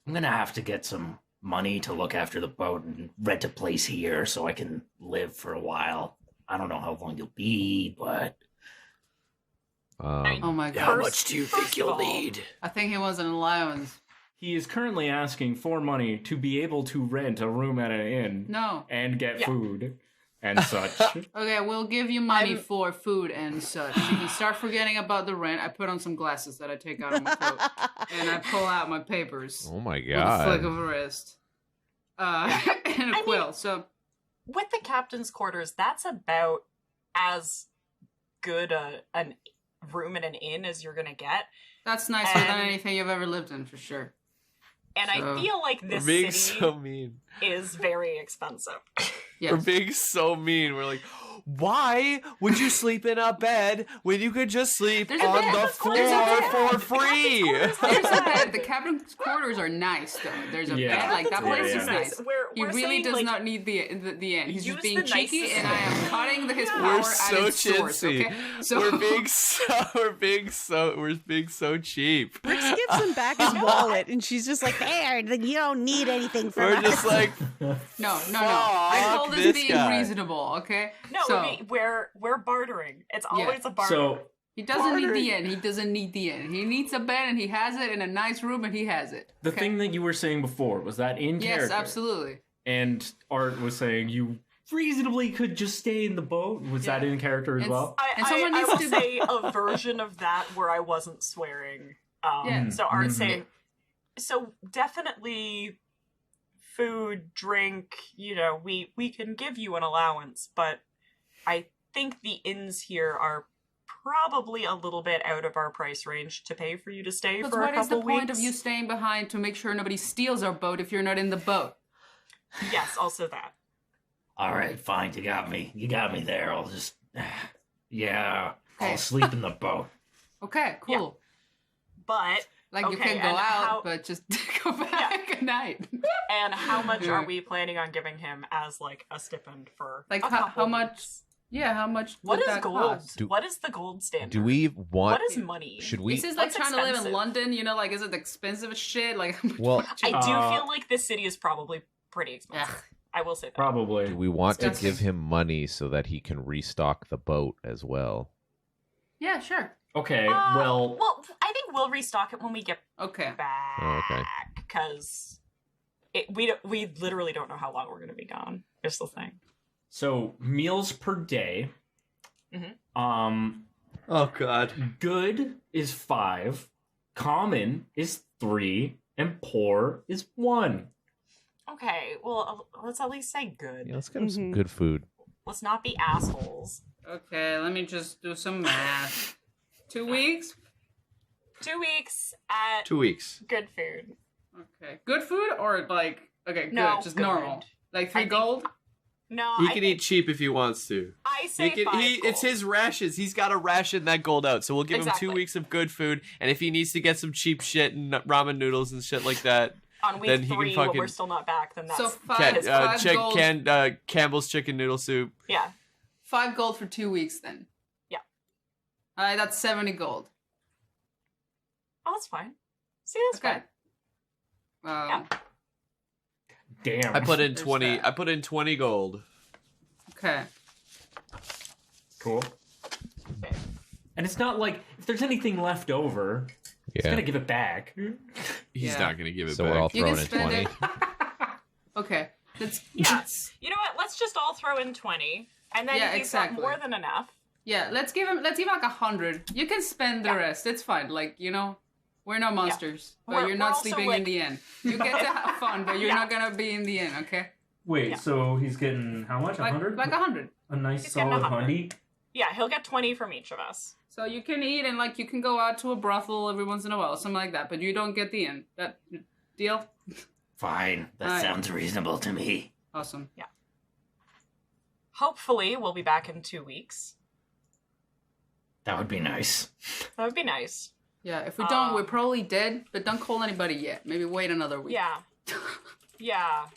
I'm gonna have to get some money to look after the boat and rent a place here so I can live for a while. I don't know how long you'll be, but Oh my how God. much do you think first you'll of all- need? I think it was an allowance. he is currently asking for money to be able to rent a room at an inn No. and get Yeah. food and such. Okay, we'll give you money I'm- for food and such. You can start forgetting about the rent. I put on some glasses that I take out of my coat, and I pull out my papers Oh my with a flick god. of a wrist. And a I quill. mean- So With the captain's quarters, that's about as good a room in an inn as you're gonna get. that's nicer than And- anything you've ever lived in, for sure. And So- I feel like We're this being city so mean. is very expensive. Yes. We're being so mean. We're like, why would you sleep in a bed when you could just sleep There's a on bed. the There's floor a bed. for The free? captain's quarters There's a are bed. nice. The captain's quarters are nice, though. There's a Yeah. bed. Like, that Yeah, place yeah. is nice. He We're really saying, does like, not need the end. He's just use being the cheeky, nicest- and I am cutting his power We're at so its source. chintzy. Okay, so We're being so cheap. Brix gives him back his wallet, and she's just like, There, you don't need anything from We're us. just like, no. I Fuck told us this being guy. reasonable. Okay, No, so we're bartering. It's always a barter. So he doesn't need bartering. the end. He doesn't need the end. He needs a bed, and he has it in a nice room, and he has it. the Okay? thing that you were saying before was that in Yes, character. absolutely. And Art was saying you reasonably could just stay in the boat. Was that Yeah. in character as It's- well? And someone I needs will to- say a version of that where I wasn't swearing. Yeah. So Art Mhm. saying, so definitely food, drink, we can give you an allowance, but I think the inns here are probably a little bit out of our price range to pay for you to stay for a couple weeks. What is the point of you staying behind to make sure nobody steals our boat if you're not in the boat? Yes, also that. All right, fine. You got me. You got me there. I'll just... Yeah, Okay. I'll sleep in the boat. Okay, cool. But You can go out, but just go back at night. And how much are we planning on giving him as a stipend for how much? Weeks? Yeah, how much? What would is that gold? cost? What is the gold standard? Do we want? What is money? Should we? This is What's trying to live in expensive? London. Is it expensive as shit? Well, I do feel like this city is probably pretty expensive. Ugh. I will say that. Probably. do we want to Disgusting. give him money so that he can restock the boat as well? Yeah, sure. Okay, well... Well, I think we'll restock it when we get Okay. back. Oh, okay. Because we literally don't know how long we're going to be gone. Is the thing. So, meals per day. Mhm. Oh god. Good is 5. Common is 3. And poor is 1. Okay, well, let's at least say good. Yeah, let's get him some good food. Let's not be assholes. Okay, let me just do some math. 2 weeks? 2 weeks at 2 weeks. good food. Okay. Good food or okay, good, No, just good. normal. 3 I think- gold? No, He I can think- eat cheap if he wants to. I say It's 5 gold. his rations. He's got to ration that gold out. So we'll give him Exactly. 2 weeks of good food, and if he needs to get some cheap shit and ramen noodles and shit like that, On week then he can 3, when fucking- we're still not back, then that's... So 5 gold. Campbell's chicken noodle soup. Yeah. 5 gold for 2 weeks then. Yeah. Alright, that's 70 gold. Oh, that's fine. See, that's Okay. fine. Damn. I put in There's 20. that. I put in 20 gold. Okay. Cool. And it's not like, if there's anything left over, he's Yeah. gonna give it back. He's Yeah. not gonna give it So back. we're all You can throwing in spend 20. it. Okay. Let's Yes. You know what? Let's just all throw in 20. And then Yeah, if he's got exactly. more than enough. Yeah, let's give him 100. You can spend the rest. It's fine. We're not monsters. But We're- you're we're not also, sleeping in the inn. You get to have fun, but you're Yeah. not gonna be in the inn, okay? Wait, Yeah. so he's getting how much? 100? Like 100. A nice He's getting solid 100. hundy? Yeah, he'll get 20 from each of us. So you can eat and you can go out to a brothel every once in a while, something like that. But you don't get the inn. That deal? Fine, that Alright. sounds reasonable to me. Awesome. Hopefully, we'll be back in 2 weeks. That would be nice. That would be nice. Yeah, if we don't, we're probably dead. But don't call anybody yet. Maybe wait another week. Yeah. Yeah.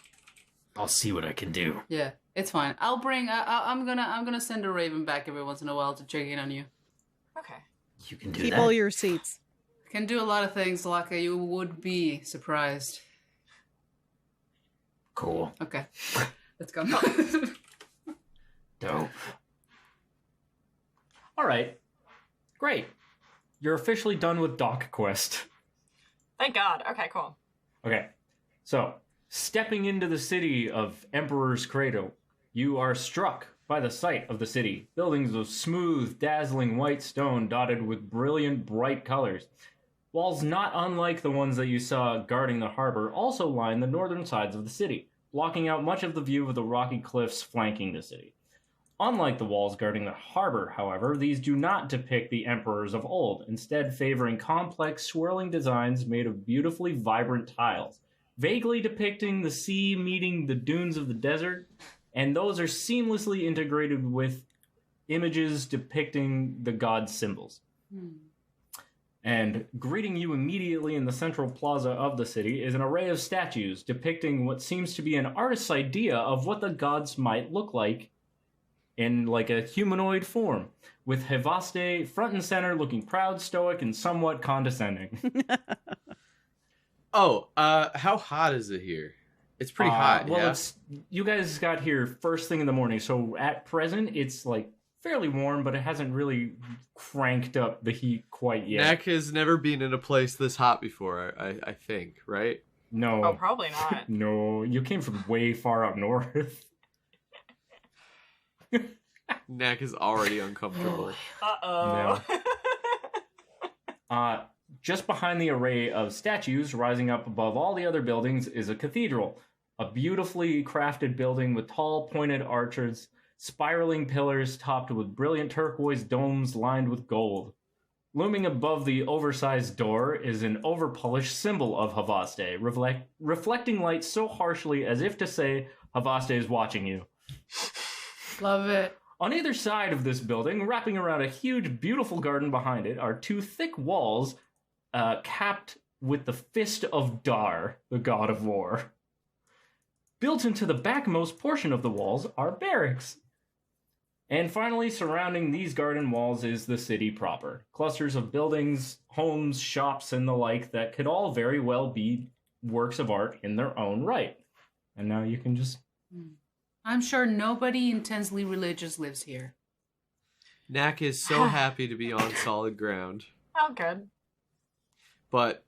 I'll see what I can do. Yeah, it's fine. I'll bring. I'm gonna send a raven back every once in a while to check in on you. Okay. You can do Keep that. all your receipts. Can do a lot of things, Laka. You would be surprised. Cool. Okay, let's go. Dope. Alright. Great. You're officially done with Dock Quest. Thank God. Okay, cool. Okay. So, stepping into the city of Emperor's Cradle, you are struck by the sight of the city. Buildings of smooth, dazzling white stone dotted with brilliant, bright colors. Walls not unlike the ones that you saw guarding the harbor also line the northern sides of the city, blocking out much of the view of the rocky cliffs flanking the city. Unlike the walls guarding the harbor, however, these do not depict the emperors of old, instead favoring complex, swirling designs made of beautifully vibrant tiles, vaguely depicting the sea meeting the dunes of the desert, and those are seamlessly integrated with images depicting the god's symbols. And greeting you immediately in the central plaza of the city is an array of statues depicting what seems to be an artist's idea of what the gods might look like in a humanoid form, with Hevaste front and center looking proud, stoic, and somewhat condescending. Oh, how hot is it here? It's pretty hot. Well, Yeah? you guys got here first thing in the morning, so at present it's fairly warm, but it hasn't really cranked up the heat quite yet. Knack has never been in a place this hot before. I think, right? No. Oh, probably not. No, you came from way far up north. Knack is already uncomfortable. Uh-oh. Just behind the array of statues rising up above all the other buildings is a cathedral, A beautifully crafted building with tall, pointed arches, spiraling pillars topped with brilliant turquoise domes lined with gold. Looming above the oversized door is an overpolished symbol of Havaste, reflecting light so harshly as if to say, Havaste is watching you. Love it. On either side of this building, wrapping around a huge, beautiful garden behind it, are two thick walls capped with the Fist of Dar, the god of war. Built into the backmost portion of the walls are barracks. And finally, surrounding these garden walls is the city proper. Clusters of buildings, homes, shops, and the like that could all very well be works of art in their own right. And now you can just... I'm sure nobody intensely religious lives here. Knack is so happy to be on solid ground. Oh, good. But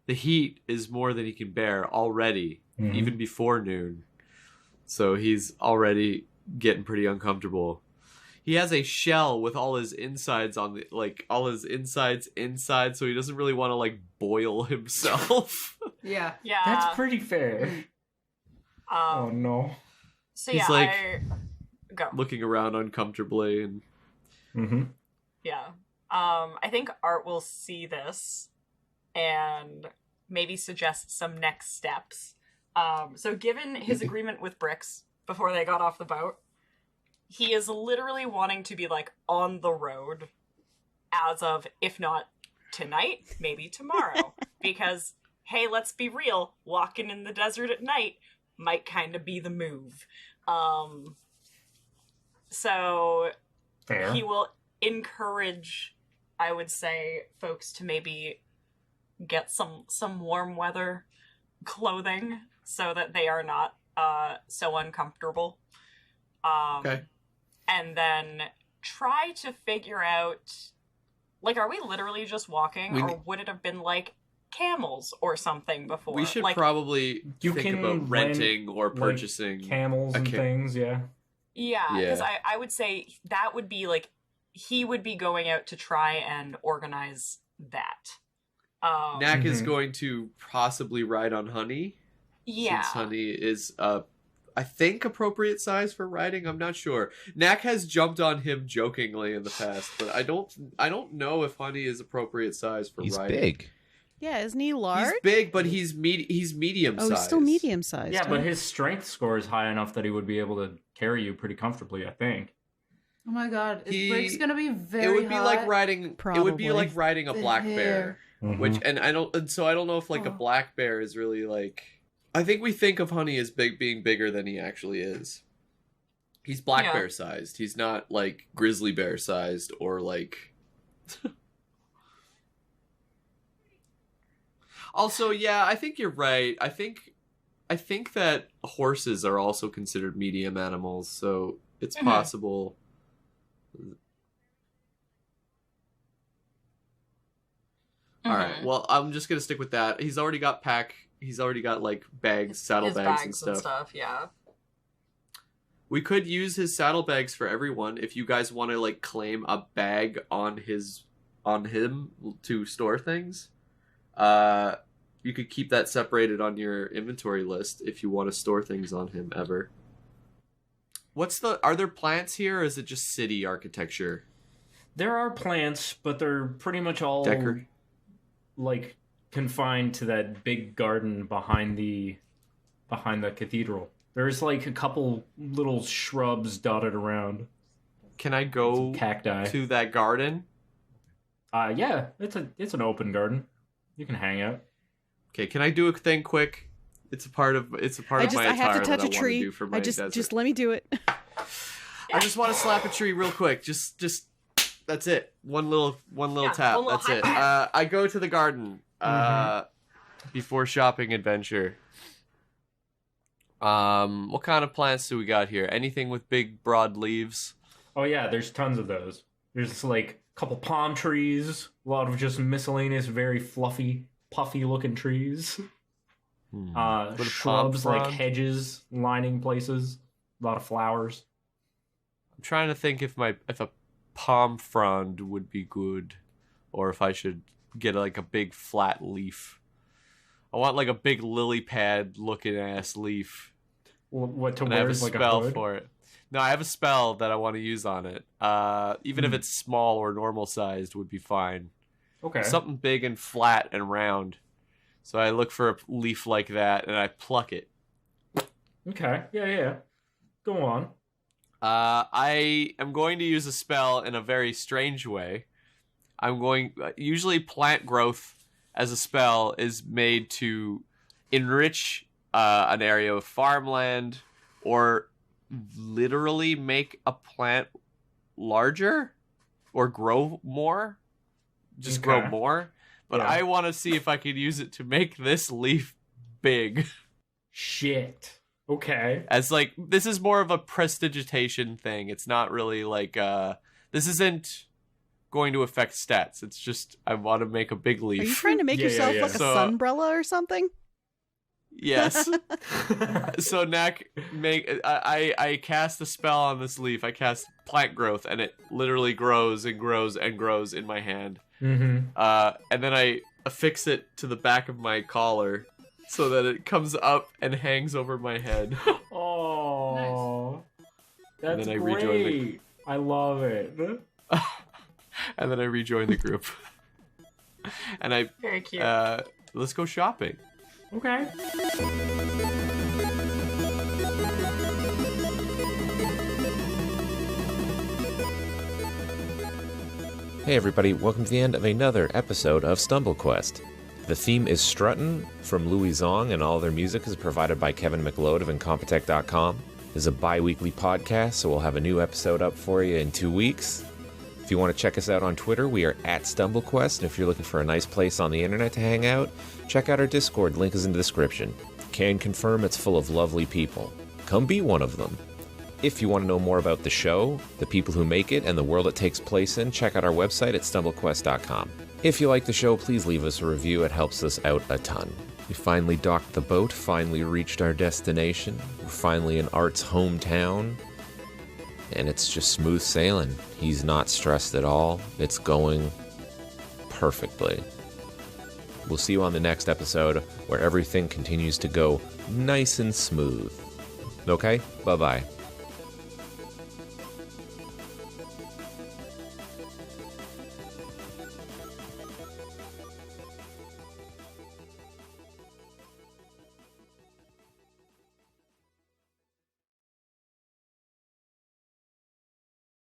the heat is more than he can bear already, even before noon. So he's already getting pretty uncomfortable. He has a shell with all his insides on the, like, all his insides inside, so he doesn't really want to, like, boil himself. Yeah. Yeah. That's pretty fair. Oh, no. So He's yeah, like go. looking around uncomfortably and Yeah. I think Art will see this and maybe suggest some next steps. So given his agreement with Brix before they got off the boat, he is literally wanting to be, like, on the road as of, if not tonight, maybe tomorrow. Because, hey, let's be real, walking in the desert at night might kind of be the move. So Fair. he will encourage, I would say, folks to maybe get some warm weather clothing so that they are not so uncomfortable. okay. And then try to figure out, like, are we literally just walking, or would it have been, like, camels or something before? We should like, probably You think can about renting rent, or like, purchasing camels and things, yeah. Yeah, because I would say that would be, like, he would be going out to try and organize that. Knack is going to possibly ride on Honey. Yeah. Since Honey is I think appropriate size for riding. I'm not sure. Knack has jumped on him jokingly in the past, but I don't know if Honey is appropriate size for He's riding. big. Yeah, isn't he large? He's big, but he's medium Oh, size. he's still medium sized. Yeah, but his strength score is high enough that he would be able to carry you pretty comfortably, I think. Oh my god, is Brix gonna be very It would be hot? like riding. Probably. It would be like riding a The black hair. bear, which and I don't know if like a black bear is really like. I think we think of Honey as being bigger than he actually is. He's black bear sized. He's not like grizzly bear sized or like. Also, yeah, I think you're right. I think that horses are also considered medium animals, so it's possible. All right. Well, I'm just gonna stick with that. He's already got like bags, saddlebags, and stuff. Yeah. We could use his saddlebags for everyone if you guys want to like claim a bag on him to store things. You could keep that separated on your inventory list if you want to store things on him ever. Are there plants here, or is it just city architecture? There are plants, but they're pretty much all like confined to that big garden behind the cathedral. There's like a couple little shrubs dotted around. Can I go cacti to that garden? Yeah, it's an open garden. You can hang out. Okay, can I do a thing quick? It's a part of my attire I have to touch that I a tree. want to do for my desert. Just let me do it. I just want to slap a tree real quick. Just that's it. One little tap. That's it. I go to the garden before shopping adventure. What kind of plants do we got here? Anything with big broad leaves? Oh yeah, there's tons of those. There's like a couple palm trees, a lot of just miscellaneous, very fluffy, puffy looking trees. Shrubs like hedges lining places. A lot of flowers. I'm trying to think if a palm frond would be good, or if I should get like a big flat leaf. I want like a big lily pad looking ass leaf. What to and wear? I have a Like spell a hood? for it. No, I have a spell that I want to use on it. Even if it's small or normal sized would be fine. Okay. Something big and flat and round. So I look for a leaf like that and I pluck it. Okay. Yeah. Go on. I am going to use a spell in a very strange way. Usually plant growth as a spell is made to enrich an area of farmland or literally make a plant larger or grow more. Just grow more. But I want to see if I can use it to make this leaf big. Shit. Okay. As like, this is more of a prestidigitation thing. It's not really like, this isn't going to affect stats. It's just, I want to make a big leaf. Are you trying to make yourself like a sunbrella or something? Yes. So Knack, I cast a spell on this leaf. I cast plant growth, and it literally grows and grows and grows in my hand. Mm-hmm. And then I affix it to the back of my collar so that it comes up and hangs over my head. Oh, nice. That's and then I great. rejoin I love it. And then I rejoin the group. And I Very cute. Let's go shopping. Okay. Hey everybody, welcome to the end of another episode of StumbleQuest. The theme is Struttin from Louie, Zong, and all their music is provided by Kevin McLeod of Incompetech.com. This is a bi-weekly podcast, so we'll have a new episode up for you in 2 weeks. If you want to check us out on Twitter, we are at StumbleQuest, and if you're looking for a nice place on the internet to hang out, check out our Discord, link is in the description. Can confirm it's full of lovely people. Come be one of them. If you want to know more about the show, the people who make it, and the world it takes place in, check out our website at stumblequest.com. If you like the show, please leave us a review, it helps us out a ton. We finally docked the boat, finally reached our destination, we're finally in Art's hometown, and it's just smooth sailing. He's not stressed at all. It's going perfectly. We'll see you on the next episode where everything continues to go nice and smooth. Okay? Bye-bye.